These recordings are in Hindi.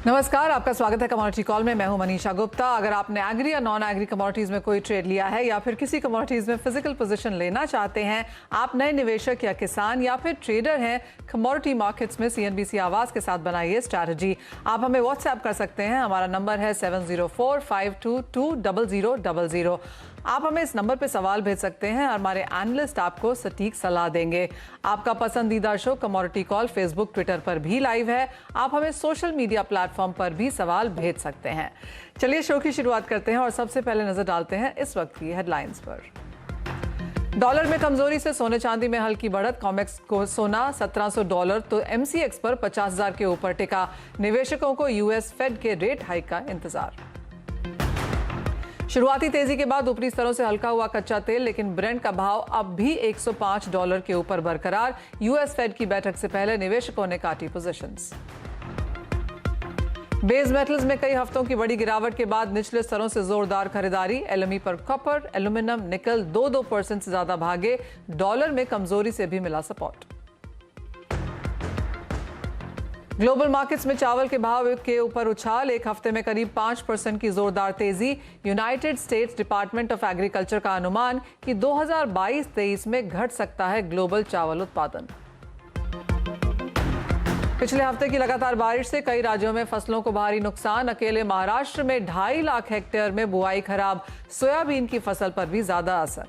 नमस्कार, आपका स्वागत है कमोडिटी कॉल में। मैं हूं मनीषा गुप्ता। अगर आपने एग्री या नॉन एग्री कमोडिटीज में कोई ट्रेड लिया है या फिर किसी कमोडिटीज में फिजिकल पोजीशन लेना चाहते हैं, आप नए निवेशक या किसान या फिर ट्रेडर हैं, कमोडिटी मार्केट्स में सीएनबीसी आवाज के साथ बनाइए स्ट्रैटेजी। आप हमें व्हाट्सएप कर सकते हैं। हमारा नंबर है 7045220000। आप हमें इस नंबर पे सवाल भेज सकते हैं और हमारे एनालिस्ट आपको सटीक सलाह देंगे। आपका पसंदीदा show commodity call Facebook, Twitter पर भी लाइव है। आप हमें सोशल मीडिया प्लेटफॉर्म पर भी सवाल भेज सकते हैं। चलिए शो की शुरुआत करते हैं और सबसे पहले नजर डालते हैं इस वक्त की हेडलाइंस पर। डॉलर में कमजोरी से सोने चांदी में हल्की बढ़त। कॉमेक्स को सोना $1700 तो एमसीएक्स पर 50,000 के ऊपर टिका। निवेशकों को यूएस फेड के रेट हाइक का इंतजार। शुरुआती तेजी के बाद ऊपरी स्तरों से हल्का हुआ कच्चा तेल, लेकिन ब्रेंट का भाव अब भी $105 के ऊपर बरकरार। यूएस फेड की बैठक से पहले निवेशकों ने काटी पोजीशंस। बेस मेटल्स में कई हफ्तों की बड़ी गिरावट के बाद निचले स्तरों से जोरदार खरीदारी। एलएमई पर कॉपर, एल्यूमिनियम, निकल 2% से ज्यादा भागे। डॉलर में कमजोरी से भी मिला सपोर्ट। ग्लोबल मार्केट्स में चावल के भाव के ऊपर उछाल। एक हफ्ते में करीब 5% की जोरदार तेजी। United states department of agriculture का अनुमान कि 2022-23 में घट सकता है ग्लोबल चावल उत्पादन। पिछले हफ्ते की लगातार बारिश से कई राज्यों में फसलों को भारी नुकसान। अकेले महाराष्ट्र में 2.5 लाख हेक्टेयर में बुआई खराब। सोयाबीन की फसल पर भी ज्यादा असर।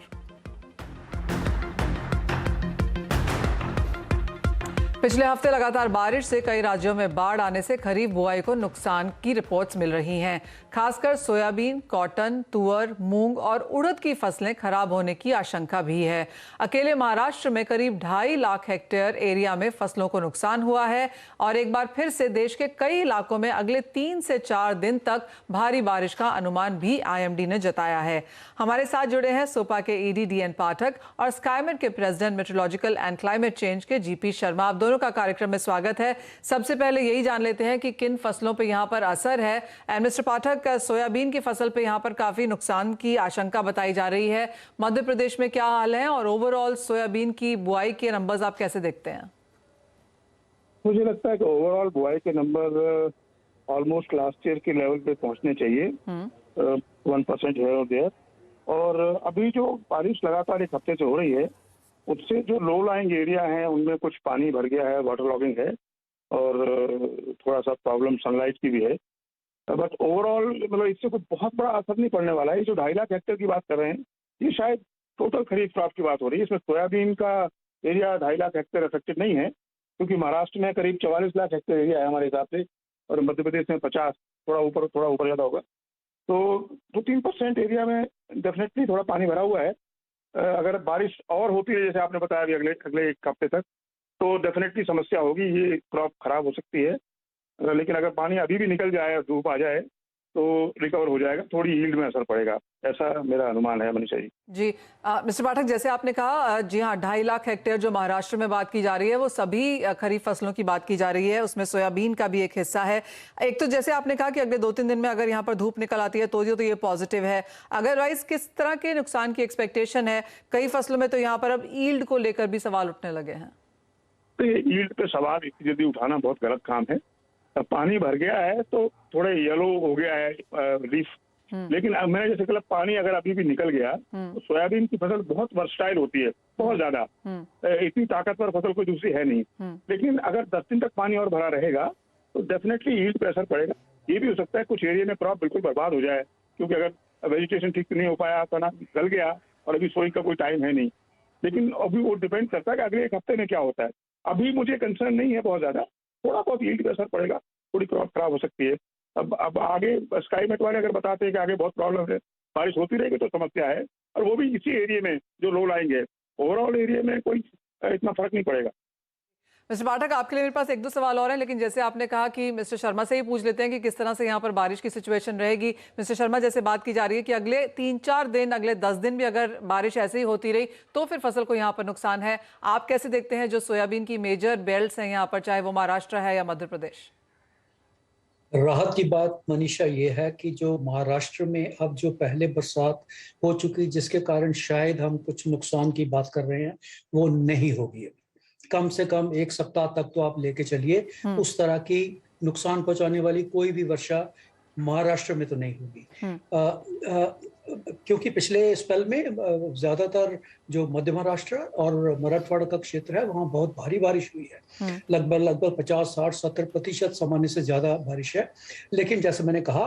पिछले हफ्ते लगातार बारिश से कई राज्यों में बाढ़ आने से खरीफ बुआई को नुकसान की रिपोर्ट्स मिल रही हैं। खासकर सोयाबीन, कॉटन, तुअर, मूंग और उड़द की फसलें खराब होने की आशंका भी है। अकेले महाराष्ट्र में करीब 2.5 लाख हेक्टेयर एरिया में फसलों को नुकसान हुआ है और एक बार फिर से देश के कई इलाकों में अगले 3 से 4 दिन तक भारी बारिश का अनुमान भी आईएमडी ने जताया है। हमारे साथ जुड़े हैं सोपा के ईडी डीएन पाठक और स्काईमेट के president meteorological and climate change के जीपी शर्मा। आप दोनों का कार्यक्रम में स्वागत है। सबसे पहले यही जान लेते हैं कि किन फसलों पे यहाँ पर असर है। एंड मिस्टर पाठक, सोयाबीन की फसल पे यहाँ पर काफी नुकसान की आशंका बताई जा रही है। मध्य प्रदेश में क्या हाल है और ओवरऑल सोयाबीन की बुआई के नंबर्स आप कैसे देखते हैं? मुझे लगता है कि ओवरऑल बुआई के नंबर ऑलमोस्ट लास्ट ईयर के लेवल पे पहुंचने चाहिए। 1% है और देयर। और अभी जो बारिश लगातार एक हफ्ते से हो रही है, उससे जो लो लाइंग एरिया है उनमें कुछ पानी भर गया है, वाटर लॉगिंग है और थोड़ा सा प्रॉब्लम सनलाइट की भी है। बट ओवरऑल मतलब इससे कोई बहुत बड़ा असर नहीं पड़ने वाला है। ये जो 2.5 लाख हेक्टेयर की बात कर रहे हैं, ये शायद टोटल खरीफ क्रॉप की बात हो रही है। इसमें सोयाबीन का एरिया 2.5 लाख हेक्टेयर अफेक्टेड नहीं है, क्योंकि महाराष्ट्र में करीब 44 लाख हेक्टेयर एरिया है हमारे हिसाब से और मध्य प्रदेश में 50, थोड़ा ऊपर ज़्यादा होगा। तो 2-3% एरिया में डेफिनेटली थोड़ा पानी भरा हुआ है। अगर बारिश और होती है जैसे आपने बताया अभी अगले एक हफ्ते तक, तो डेफिनेटली समस्या होगी, ये क्रॉप खराब हो सकती है। लेकिन अगर पानी अभी भी निकल जाए, धूप आ जाए, तो रिकवर हो जाएगा, थोड़ी यील्ड में असर पड़ेगा, ऐसा मेरा अनुमान है मनीषा जी। जी मिस्टर पाठक, जैसे आपने कहा, जी हाँ, 2.5 लाख हेक्टेयर जो महाराष्ट्र में बात की जा रही है वो सभी खरीफ फसलों की बात की जा रही है। उसमें सोयाबीन का भी एक हिस्सा है। एक तो जैसे आपने कहा कि अगले 2-3 दिन में अगर यहाँ पर धूप निकल आती है तो ये पॉजिटिव है। अदरवाइज किस तरह के नुकसान की एक्सपेक्टेशन है? कई फसलों में तो यहाँ पर अब यील्ड को लेकर भी सवाल उठने लगे हैं। तो ये यील्ड पे सवाल इतनी जल्दी उठाना बहुत गलत काम है। पानी भर गया है तो थोड़े येलो हो गया है लीफ, लेकिन मैंने जैसे कहा पानी अगर अभी भी निकल गया तो सोयाबीन की फसल बहुत वर्सटाइल होती है, बहुत ज्यादा। इतनी ताकतवर फसल कोई दूसरी है नहीं। लेकिन अगर 10 दिन तक पानी और भरा रहेगा तो डेफिनेटली यील्ड पे असर पड़ेगा। ये भी हो सकता है कुछ एरिया में क्रॉप बिल्कुल बर्बाद हो जाए, क्योंकि अगर वेजिटेशन ठीक नहीं हो पाया, तना गल गया और अभी सोई का कोई टाइम है नहीं। लेकिन अभी वो डिपेंड करता है कि अगले एक हफ्ते में क्या होता है। अभी मुझे कंसर्न नहीं है बहुत ज्यादा, थोड़ा बहुत यील्ड पे असर पड़ेगा, थोड़ी क्रॉप खराब हो सकती है। अब आगे स्काईमेट वाले अगर बताते हैं कि आगे बहुत प्रॉब्लम है, बारिश होती रहेगी तो समस्या है, और वो भी इसी एरिया में जो लो लाइंग है। ओवरऑल एरिया में कोई इतना फर्क नहीं पड़ेगा। मिस्टर पाठक, आपके लिए मेरे पास 1-2 सवाल और हैं, लेकिन जैसे आपने कहा कि मिस्टर शर्मा से ही पूछ लेते हैं कि किस तरह से यहाँ पर बारिश की सिचुएशन रहेगी। मिस्टर शर्मा, जैसे बात की जा रही है कि अगले 3-4 दिन, अगले 10 दिन भी अगर बारिश ऐसे ही होती रही तो फिर फसल को यहाँ पर नुकसान है। आप कैसे देखते हैं जो सोयाबीन की मेजर बेल्ट्स हैं यहाँ पर, चाहे वो महाराष्ट्र है या मध्य प्रदेश? राहत की बात मनीषा ये है कि जो महाराष्ट्र में अब जो पहले बरसात हो चुकी, जिसके कारण शायद हम कुछ नुकसान की बात कर रहे हैं, वो नहीं होगी। कम से कम 1 सप्ताह तक तो आप लेके चलिए, उस तरह की नुकसान पहुंचाने वाली कोई भी वर्षा महाराष्ट्र में तो नहीं होगी। क्योंकि पिछले स्पेल में ज्यादातर जो मध्य महाराष्ट्र और मराठवाड़ा का क्षेत्र है वहां बहुत भारी बारिश हुई है। लगभग 50, 60, 70% सामान्य से ज्यादा बारिश है। लेकिन जैसे मैंने कहा,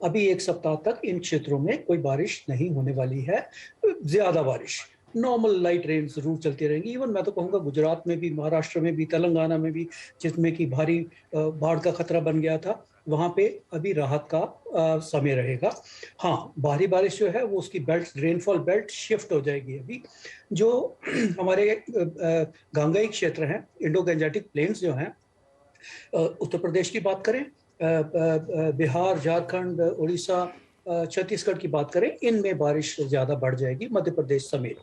अभी एक सप्ताह तक इन क्षेत्रों में कोई बारिश नहीं होने वाली है। ज्यादा बारिश, नॉर्मल लाइट रेन जरूर चलती रहेंगी। इवन मैं तो कहूँगा गुजरात में भी, महाराष्ट्र में भी, तेलंगाना में भी, जिसमें कि भारी बाढ़ का खतरा बन गया था, वहां पे अभी राहत का समय रहेगा। हाँ, भारी बारिश जो है वो उसकी बेल्ट, रेनफॉल बेल्ट शिफ्ट हो जाएगी। अभी जो हमारे गांगेय क्षेत्र हैं, इंडो गंजेटिक प्लेन्स जो हैं, उत्तर प्रदेश की बात करें, बिहार, झारखंड, उड़ीसा, छत्तीसगढ़ की बात करें, इनमें बारिश ज्यादा बढ़ जाएगी, मध्य प्रदेश समेत।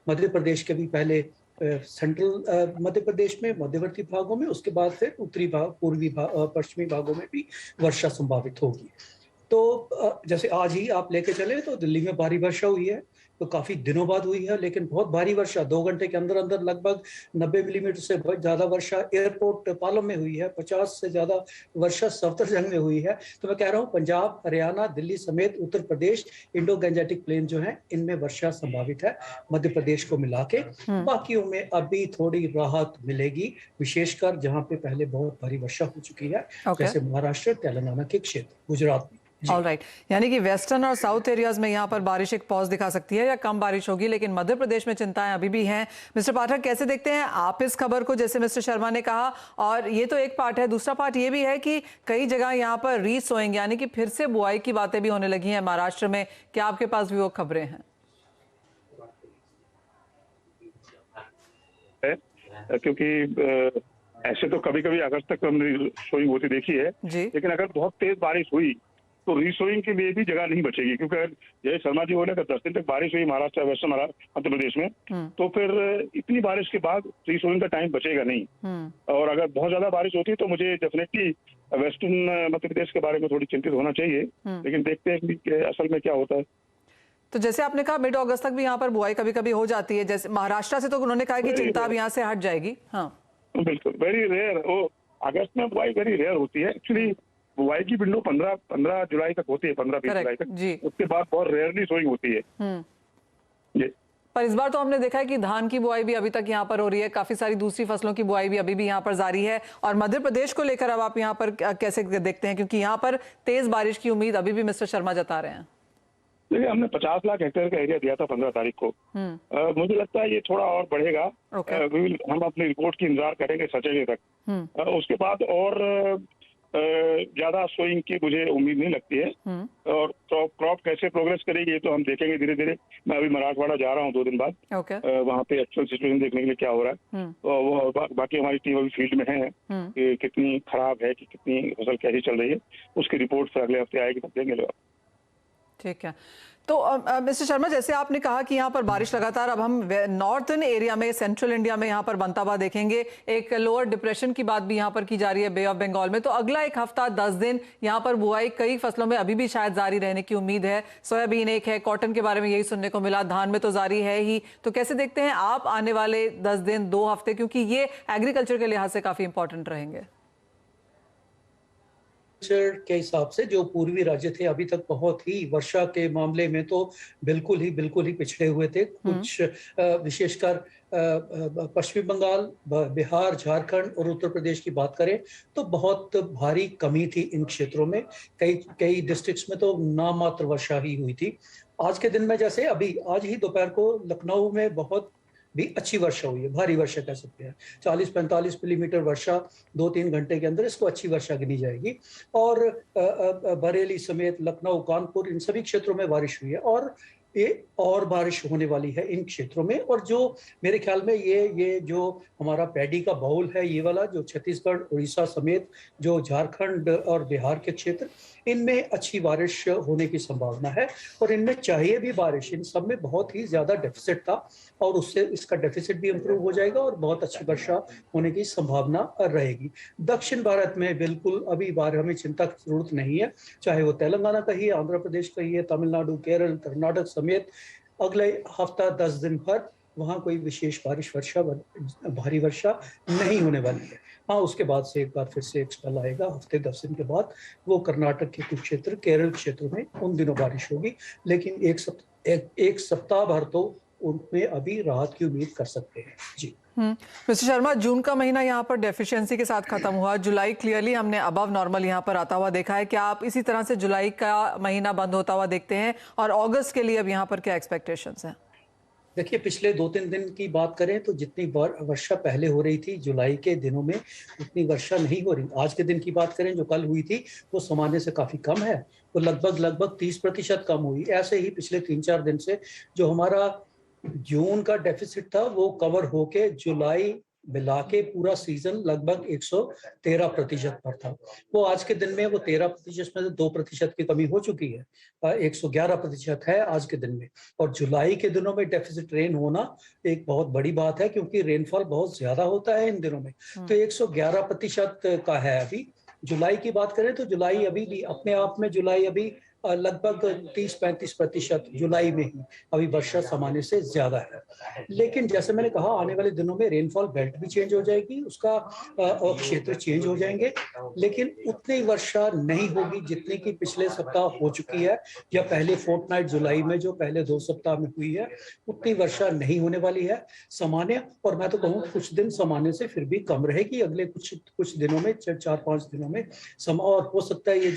मध्य प्रदेश के भी पहले सेंट्रल मध्य प्रदेश में मध्यवर्ती भागों में, उसके बाद फिर उत्तरी भाग, पूर्वी भाग, पश्चिमी भागों में भी वर्षा संभावित होगी। तो जैसे आज ही आप लेके चले तो दिल्ली में भारी वर्षा हुई है, तो काफी दिनों बाद हुई है, लेकिन बहुत भारी वर्षा 2 घंटे के अंदर अंदर लगभग 90 मिलीमीटर से ज्यादा वर्षा एयरपोर्ट पालम में हुई है। 50 से ज्यादा वर्षा सफदरजंग में हुई है। तो मैं कह रहा हूँ पंजाब, हरियाणा, दिल्ली समेत Uttar Pradesh, Indo Gangetic plane जो है, इनमें वर्षा संभावित है, मध्य प्रदेश को मिला के। बाकियों में अभी थोड़ी राहत मिलेगी, विशेषकर जहाँ पे पहले बहुत भारी वर्षा हो चुकी है, जैसे महाराष्ट्र, तेलंगाना के क्षेत्र, गुजरात में। ऑलराइट, यानी कि वेस्टर्न और साउथ एरियाज में यहाँ पर बारिश एक पॉज दिखा सकती है या कम बारिश होगी, लेकिन मध्य प्रदेश में चिंताएं अभी भी हैं। मिस्टर पाठक, कैसे देखते हैं आप इस खबर को? जैसे मिस्टर शर्मा ने कहा, और ये तो एक पार्ट है, दूसरा पार्ट ये भी है कि कई जगह यहाँ पर रीसोइंग यानी कि फिर से बुआई की बातें भी होने लगी हैं महाराष्ट्र में। क्या आपके पास भी वो खबरें हैं? क्योंकि ऐसे तो कभी कभी अगस्त तक हमने रीसोइंग होती देखी है, लेकिन अगर बहुत तेज बारिश हुई तो रीसोइंग के लिए भी जगह नहीं बचेगी। क्योंकि जैसे शर्मा जी बोले, 10 दिन तक बारिश हुई महाराष्ट्र, वेस्टर्न मध्य प्रदेश में, तो फिर इतनी बारिश के बाद रीसोइंग का टाइम बचेगा नहीं। और अगर बहुत ज्यादा बारिश होती है तो मुझे डेफिनेटली वेस्टर्न मध्य प्रदेश के बारे में थोड़ी चिंतित होना चाहिए, लेकिन देखते हैं कि असल में क्या होता है। तो जैसे आपने कहा मिड अगस्त तक भी यहाँ पर बुआई कभी कभी हो जाती है, जैसे महाराष्ट्र से तो उन्होंने कहा कि चिंता अब यहाँ से हट जाएगी। हाँ बिल्कुल, वेरी रेयर। वो अगस्त में बुआई वेरी रेयर होती है। एक्चुअली बुआई की विंडो 15 जुलाई तक होती है, 15-20 जुलाई तक। उसके बाद बहुत रेयरली सोइंग होती है। जी। पर इस बार तो हमने देखा है कि धान की बुआई भी अभी तक यहाँ पर हो रही है, काफी सारी दूसरी फसलों की बुआई भी अभी भी यहाँ पर जारी है। और मध्य प्रदेश को लेकर अब आप यहाँ पर कैसे देखते हैं, क्योंकि यहाँ पर तेज बारिश की उम्मीद अभी भी मिस्टर शर्मा जता रहे हैं? देखिए, हमने 50 लाख हेक्टेयर का एरिया दिया था 15 तारीख को। मुझे लगता है ये थोड़ा और बढ़ेगा। हम अपनी रिपोर्ट की इंतजार करेंगे सैटरडे तक। उसके बाद और ज्यादा सोइंग की मुझे उम्मीद नहीं लगती है। और क्रॉप कैसे प्रोग्रेस करेगी ये तो हम देखेंगे धीरे धीरे। मैं अभी मराठवाड़ा जा रहा हूँ 2 दिन बाद। वहाँ पे एक्चुअल सिचुएशन देखने के लिए क्या हो रहा है। तो वो बाकी हमारी टीम अभी फील्ड में है कि कितनी खराब है, कि कितनी फसल कैसी चल रही है, उसकी रिपोर्ट फिर अगले हफ्ते आएगी, तब देंगे। ठीक है। तो मिस्टर शर्मा, जैसे आपने कहा कि यहाँ पर बारिश लगातार, अब हम नॉर्थर्न एरिया में, सेंट्रल इंडिया में यहाँ पर बनता हुआ देखेंगे। एक लोअर डिप्रेशन की बात भी यहाँ पर की जा रही है बे ऑफ बंगाल में। तो अगला एक हफ्ता 10 दिन यहाँ पर बुआई कई फसलों में अभी भी शायद जारी रहने की उम्मीद है। सोयाबीन एक है, कॉटन के बारे में यही सुनने को मिला, धान में तो जारी है ही। तो कैसे देखते हैं आप आने वाले 10 दिन, 2 हफ्ते, क्योंकि ये एग्रीकल्चर के लिहाज से काफी इंपॉर्टेंट रहेंगे? के हिसाब से जो पूर्वी राज्य थे अभी तक बहुत ही वर्षा के मामले में तो बिल्कुल ही पिछड़े हुए थे। कुछ विशेषकर पश्चिमी बंगाल, बिहार, झारखंड और उत्तर प्रदेश की बात करें तो बहुत भारी कमी थी इन क्षेत्रों में। कई डिस्ट्रिक्ट्स में तो नामात्र वर्षा ही हुई थी। आज के दिन में, जैसे अभी आज ही दोपहर को लखनऊ में बहुत भी अच्छी वर्षा हुई है, भारी वर्षा कह सकते हैं। 40-45 मिलीमीटर वर्षा 2-3 घंटे के अंदर, इसको अच्छी वर्षा गिनी जाएगी। और बरेली समेत लखनऊ, कानपुर, इन सभी क्षेत्रों में बारिश हुई है और ये और बारिश होने वाली है इन क्षेत्रों में। और जो मेरे ख्याल में ये जो हमारा पैडी का बाउल है, ये वाला जो छत्तीसगढ़, उड़ीसा समेत जो झारखंड और बिहार के क्षेत्र, इनमें अच्छी बारिश होने की संभावना है। और इनमें चाहिए भी बारिश, इन सब में बहुत ही ज्यादा डेफिसिट था और उससे इसका डेफिसिट भी इंप्रूव हो जाएगा और बहुत अच्छी वर्षा होने की संभावना रहेगी। दक्षिण भारत में बिल्कुल अभी हमें चिंता की जरूरत नहीं है, चाहे वो तेलंगाना का ही है, आंध्र प्रदेश का ही है, तमिलनाडु, केरल, कर्नाटक समेत अगले हफ्ता 10 दिन भर वहां कोई विशेष भारी वर्षा नहीं होने वाली है। हाँ, उसके बाद से एक बार फिर से एक स्पेल आएगा, हफ्ते 10 दिन के बाद। वो कर्नाटक के कुछ क्षेत्र, केरल क्षेत्र में उन दिनों बारिश होगी, लेकिन एक सप्ताह भर तो उनमें अभी राहत की उम्मीद कर सकते हैं। जी। मिस्टर शर्मा, जून का महीना यहाँ पर डेफिशिएंसी के साथ खत्म हुआ, जुलाई क्लियरली हमने अबव नॉर्मल यहाँ पर आता हुआ देखा है। क्या आप इसी तरह से जुलाई का महीना बंद होता हुआ देखते हैं, और अगस्त के लिए अब यहाँ पर क्या एक्सपेक्टेशंस हैं? देखिए, पिछले 2-3 दिन की बात करें तो जितनी वर्षा पहले हो रही थी जुलाई के दिनों में, उतनी वर्षा नहीं हो रही। आज के दिन की बात करें जो कल हुई थी, वो सामान्य से काफी कम है, वो लगभग 30% कम हुई। ऐसे ही पिछले 3-4 दिन से जो हमारा जून का डेफिसिट था वो कवर होके जुलाई मिला के पूरा सीजन लगभग 113% पर था। वो आज के दिन में वो 13% में से 2% की कमी हो चुकी है, 111% है आज के दिन में। और जुलाई के दिनों में डेफिसिट रेन होना एक बहुत बड़ी बात है, क्योंकि रेनफॉल बहुत ज्यादा होता है इन दिनों में। तो 111% का है अभी। जुलाई की बात करें तो जुलाई अभी भी अपने आप में, जुलाई अभी लगभग 30-35% जुलाई में ही अभी वर्षा सामान्य से ज्यादा है। लेकिन जैसे मैंने कहा, आने वाले दिनों में रेनफॉल बेल्ट भी चेंज हो जाएगी, उसका क्षेत्र चेंज हो जाएंगे, लेकिन उतनी वर्षा नहीं होगी जितनी की पिछले सप्ताह हो चुकी है, या पहले फोर्टनाइट जुलाई में जो पहले 2 सप्ताह में हुई है, उतनी वर्षा नहीं होने वाली है सामान्य। और मैं तो कहूँ कुछ दिन सामान्य से फिर भी कम रहेगी अगले कुछ दिनों में, 4-5 दिनों में। और हो सकता है ये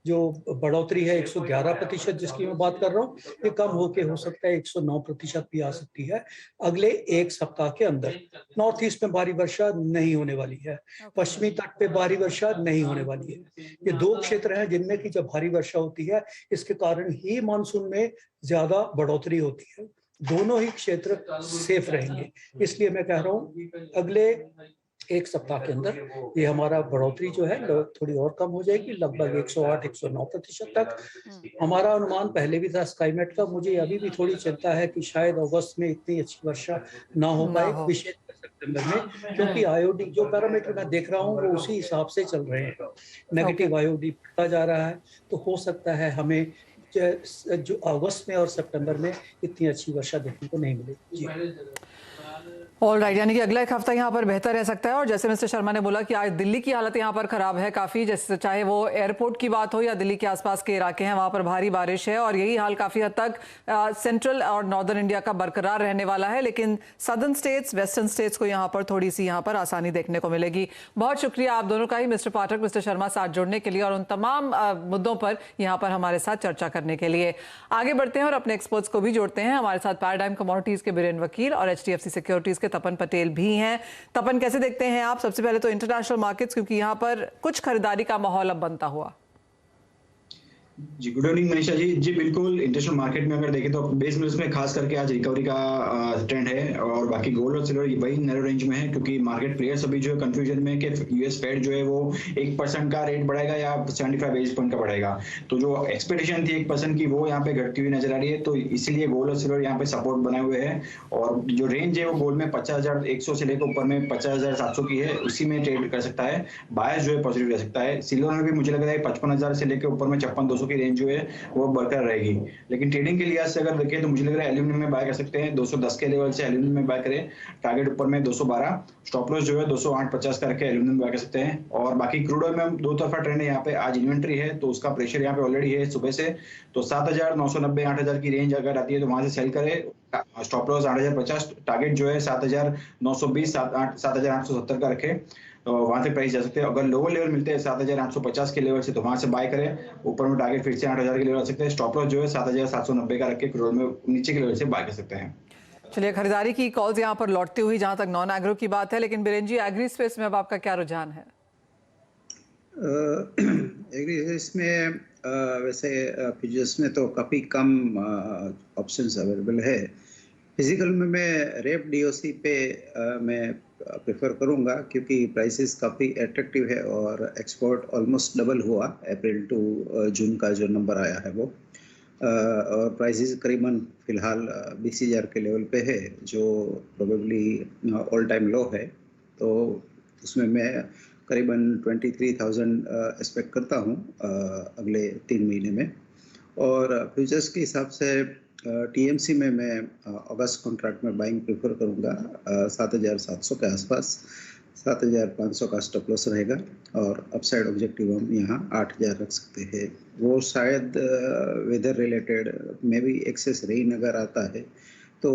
जो बढ़ोतरी है 111% जिसकी मैं बात कर रहा हूँ, ये कम होके हो सकता है 109% भी आ सकती है अगले एक सप्ताह के अंदर। नॉर्थ ईस्ट में भारी वर्षा नहीं होने वाली है, पश्चिमी तट पे भारी वर्षा नहीं होने वाली है। ये 2 क्षेत्र हैं जिनमें की जब भारी वर्षा होती है, इसके कारण ही मानसून में ज्यादा बढ़ोतरी होती है। दोनों ही क्षेत्र सेफ रहेंगे, इसलिए मैं कह रहा हूँ अगले एक सप्ताह के अंदर ये हमारा बढ़ोतरी जो है थोड़ी और कम हो जाएगी, लगभग 108-109% तक। हमारा अनुमान पहले भी था स्काईमेट का। मुझे अभी भी थोड़ी चिंता है कि शायद अगस्त में इतनी अच्छी वर्षा ना हो पाए, विशेषकर सितंबर में, क्योंकि आईओडी जो पैरामीटर मैं देख रहा हूँ वो उसी हिसाब से चल रहे हैं। नेगेटिव आईओडी बढ़ता जा रहा है, तो हो सकता है हमें जो अगस्त में और सितंबर में इतनी अच्छी वर्षा देखने को नहीं मिलेगी। ऑलराइट, यानी कि अगला एक हफ्ता यहाँ पर बेहतर रह सकता है। और जैसे मिस्टर शर्मा ने बोला कि आज दिल्ली की हालत यहाँ पर खराब है काफ़ी, जैसे चाहे वो एयरपोर्ट की बात हो या दिल्ली के आसपास के इलाके हैं, वहाँ पर भारी बारिश है, और यही हाल काफ़ी हद तक सेंट्रल और नॉर्दर्न इंडिया का बरकरार रहने वाला है। लेकिन सदर्न स्टेट्स, वेस्टर्न स्टेट्स को यहाँ पर थोड़ी सी यहाँ पर आसानी देखने को मिलेगी। बहुत शुक्रिया आप दोनों का ही, मिस्टर पाठक, मिस्टर शर्मा, साथ जुड़ने के लिए और उन तमाम मुद्दों पर यहाँ पर हमारे साथ चर्चा करने के लिए। आगे बढ़ते हैं और अपने एक्सपर्ट्स को भी जोड़ते हैं। हमारे साथ पैराडाइम कमोडिटीज के बीरेन वकील और HDFC सिक्योरिटीज के तपन पटेल भी हैं। तपन, कैसे देखते हैं आप सबसे पहले तो इंटरनेशनल मार्केट्स, क्योंकि यहाँ पर कुछ खरीदारी का माहौल अब बनता हुआ? जी, गुड इवनिंग मनीषा जी। जी बिल्कुल, इंटरनेशनल मार्केट में अगर देखें तो बेस मिल्स में खास करके आज रिकवरी का ट्रेंड है, और बाकी गोल्ड और सिल्वर वही नैरो रेंज में है, क्योंकि मार्केट प्लेयर्स अभी जो है कंफ्यूजन में कि यूएस फेड जो है वो 1% का रेट बढ़ाएगा या 75 बेसिस पॉइंट का बढ़ाएगा। तो जो एक्सपेक्टेशन थी 1% की, वो यहाँ पे घटती हुई नजर आ रही है। तो इसीलिए गोल्ड और सिल्वर यहाँ पे सपोर्ट बनाए हुए हैं, और जो रेंज है वो गोल्ड में 50,100 से लेकर ऊपर में 50,700 की है, उसी में ट्रेड कर सकता है। बायस जो है पॉजिटिव रह सकता है। सिल्वर में भी मुझे लग रहा है 55,000 से लेकर ऊपर में 56,200 की रेंज जो है वो बरकरार रहेगी। लेकिन ट्रेडिंग के लिहाज से अगर देखें तो मुझे लग रहा है एल्यूमिनियम में बाय कर सकते हैं, 210 के लेवल से एल्यूमिनियम में बाय करें, टारगेट ऊपर में 212, स्टॉप लॉस जो है 208.50 का रखे एल्यूमिनियम बाय कर सकते हैं। और बाकी क्रूड ऑयल में दो तरफा ट्रेंड है यहाँ पे। आज इन्वेंट्री है तो उसका प्रेशर यहाँ पे ऑलरेडी है सुबह से, तो 7,990 8,000 की रेंज अगर आती है तो वहां से सेल करे। स्टॉप लॉस 8,050, टारगेट जो है 7,920 7,870 का रखे, तो वहां से प्राइस जा सकते हैं। अगर लोअर लेवल मिलते हैं 7,850 के लेवल से तो वहां से बाय करें, ऊपर में टारगेट फिर से 8,000 के लेवल आ सकते हैं। स्टॉप लॉस जो है 7,790 का रख के क्रूड में नीचे के लेवल से बाय कर सकते हैं। चलिए, खरीदारी की कॉल्स यहाँ पर लौटती हुई जहां तक नॉन एग्रो की बात है, लेकिन बीरेन जी एग्री स्पेस में अब आपका क्या रुझान है? एग्री स्पेस में वैसे फ्यूचर्स में तो काफ़ी कम ऑप्शंस अवेलेबल है। फिजिकल में मैं रेप डीओसी पे मैं प्रेफर करूंगा, क्योंकि प्राइसेस काफ़ी अट्रैक्टिव है और एक्सपोर्ट ऑलमोस्ट डबल हुआ अप्रैल टू जून का जो नंबर आया है वो, और प्राइसेस करीबन फ़िलहाल 20,000 के लेवल पे है, जो प्रोबेबली ऑल टाइम लो है। तो उसमें मैं करीबन 23,000 एक्सपेक्ट करता हूँ अगले 3 महीने में। और फ्यूचर्स के हिसाब से टीएमसी में मैं अगस्त कॉन्ट्रैक्ट में बाइंग प्रेफर करूंगा 7,700 के आसपास, 7,500 का स्टॉप लॉस रहेगा और अपसाइड ऑब्जेक्टिव हम यहाँ 8,000 रख सकते हैं। वो शायद वेदर रिलेटेड में भी एक्सेस रेन अगर आता है तो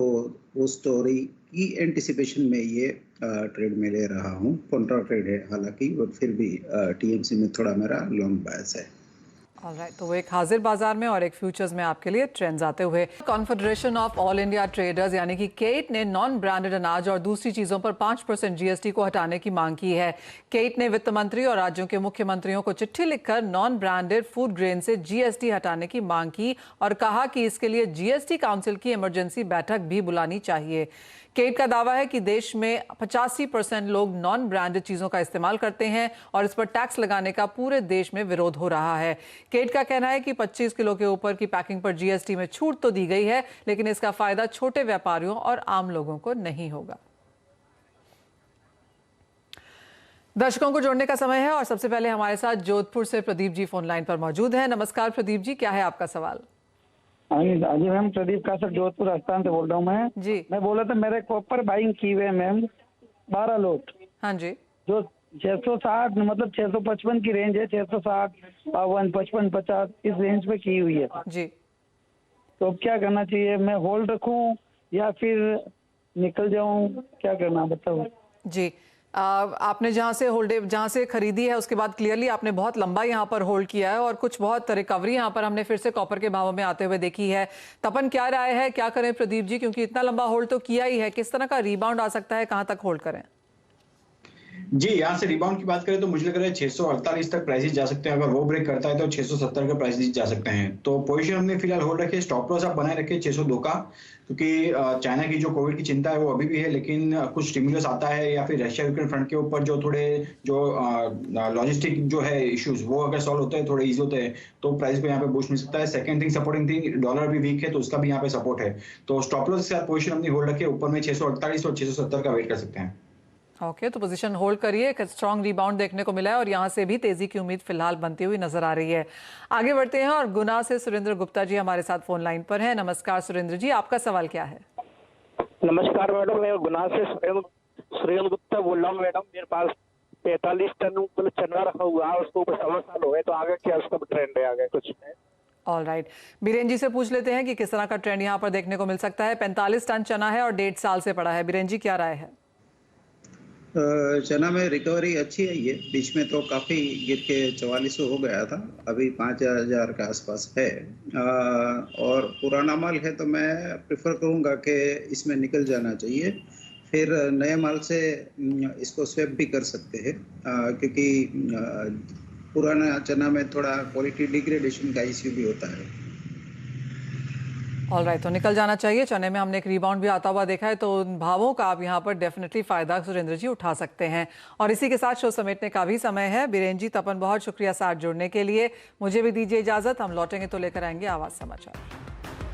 वो स्टोरी की एंटिसिपेशन में ये ट्रेड में ले रहा हूँ। कॉन्ट्रा ट्रेड है हालांकि, बट फिर भी टीएमसी में थोड़ा मेरा लॉन्ग बायस है। ऑलराइट, तो वो एक हाजिर बाजार में और एक फ्यूचर्स में आपके लिए ट्रेंड्स आते हुए। Confederation of all India traders यानी कि केट ने नॉन ब्रांडेड अनाज और दूसरी चीजों पर 5% जीएसटी को हटाने की मांग की है। केट ने वित्त मंत्री और राज्यों के मुख्यमंत्रियों को चिट्ठी लिखकर नॉन ब्रांडेड फूड ग्रेन से जीएसटी हटाने की मांग की और कहा कि इसके लिए जीएसटी काउंसिल की इमरजेंसी बैठक भी बुलानी चाहिए। केट का दावा है कि देश में 85% लोग नॉन ब्रांडेड चीजों का इस्तेमाल करते हैं और इस पर टैक्स लगाने का पूरे देश में विरोध हो रहा है। केट का कहना है कि 25 किलो के ऊपर की पैकिंग पर जीएसटी में छूट तो दी गई है, लेकिन इसका फायदा छोटे व्यापारियों और आम लोगों को नहीं होगा। दर्शकों को जोड़ने का समय है और सबसे पहले हमारे साथ जोधपुर से प्रदीप जी फोन लाइन पर मौजूद हैं। नमस्कार प्रदीप जी, क्या है आपका सवाल? हाँ जी मैम, प्रदीप का सर जोधपुर राजस्थान से बोल रहा हूँ मैं जी। मैं बोला था मेरे कॉपर बाइंग की हुए मैम 12 लोट। हाँ जी। जो 660 मतलब 655 की रेंज है, 660, 52, 55, 50 इस रेंज पे की हुई है जी। तो अब क्या करना चाहिए? मैं होल्ड रखूं या फिर निकल जाऊं? क्या करना बताओ जी। आपने जहां से खरीदी है उसके बाद क्लियरली आपने बहुत लंबा यहां पर होल्ड किया है और कुछ बहुत रिकवरी यहां पर हमने फिर से कॉपर के भावों में आते हुए देखी है। तपन क्या राय है, क्या करें प्रदीप जी, क्योंकि इतना लंबा होल्ड तो किया ही है, किस तरह का रिबाउंड आ सकता है, कहां तक होल्ड करें? जी, यहाँ से रिबाउंड की बात करें तो मुझे लग रहा है 648 तक प्राइसेस जा सकते हैं। अगर वो ब्रेक करता है तो 670 के प्राइसेस जा सकते हैं। तो पोजीशन हमने फिलहाल होल्ड रखी है। स्टॉप लॉस आप बनाए रखे 602 का, क्योंकि चाइना की जो कोविड की चिंता है वो अभी भी है, लेकिन कुछ स्टिमुलस आता है या फिर रशिया यूक्रेन फ्रंट के ऊपर जो थोड़े जो लॉजिस्टिक जो है इश्यूज वो अगर सॉल्व होते हैं, थोड़े ईज होते हैं, तो प्राइस को यहाँ पे बूस्ट मिल सकता है। Second thing, supporting thing, dollar भी वीक है तो उसका भी यहाँ पे सपोर्ट है। तो स्टॉप लॉस के साथ पोजीशन हमने होल्ड रखी है। ऊपर में 648 और 670 का वेट कर सकते हैं। ओके, तो पोजीशन होल्ड करिए। एक स्ट्रॉन्ग रिबाउंड देखने को मिला है और यहाँ से भी तेजी की उम्मीद फिलहाल बनती हुई नजर आ रही है। आगे बढ़ते हैं और गुना से सुरेंद्र गुप्ता जी हमारे साथ फोन लाइन पर हैं। नमस्कार सुरेंद्र जी, आपका सवाल क्या है? नमस्कार मैडम, मैं गुना से सुरेंद्र गुप्ता बोल रहा हूँ। मैडम मेरे पास 45 टन मतलब चना रखा हुआ है, उसको 1.25 साल हो गए, तो आगे क्या उसका ट्रेंड है आगे कुछ? ऑलराइट, बीरेन जी से पूछ लेते हैं कि किस तरह का ट्रेंड यहाँ पर देखने को मिल सकता है। 45 टन चना है और 1.5 साल से पड़ा है। बीरेन जी, क्या राय है? चना में रिकवरी अच्छी है। ये बीच में तो काफी गिर के 4400 हो गया था, अभी 5000 के आसपास है। और पुराना माल है तो मैं प्रेफर करूंगा कि इसमें निकल जाना चाहिए, फिर नए माल से इसको स्वैप भी कर सकते हैं, क्योंकि पुराना चना में थोड़ा क्वालिटी डिग्रेडेशन का इश्यू भी होता है। ऑलराइट, तो निकल जाना चाहिए। चने में हमने एक रिबाउंड भी आता हुआ देखा है, तो उन भावों का आप यहाँ पर डेफिनेटली फायदा सुरेंद्र जी उठा सकते हैं। और इसी के साथ शो समेटने का भी समय है। बीरेन जी, तपन, बहुत शुक्रिया साथ जुड़ने के लिए। मुझे भी दीजिए इजाजत, हम लौटेंगे तो लेकर आएंगे आवाज समाचार।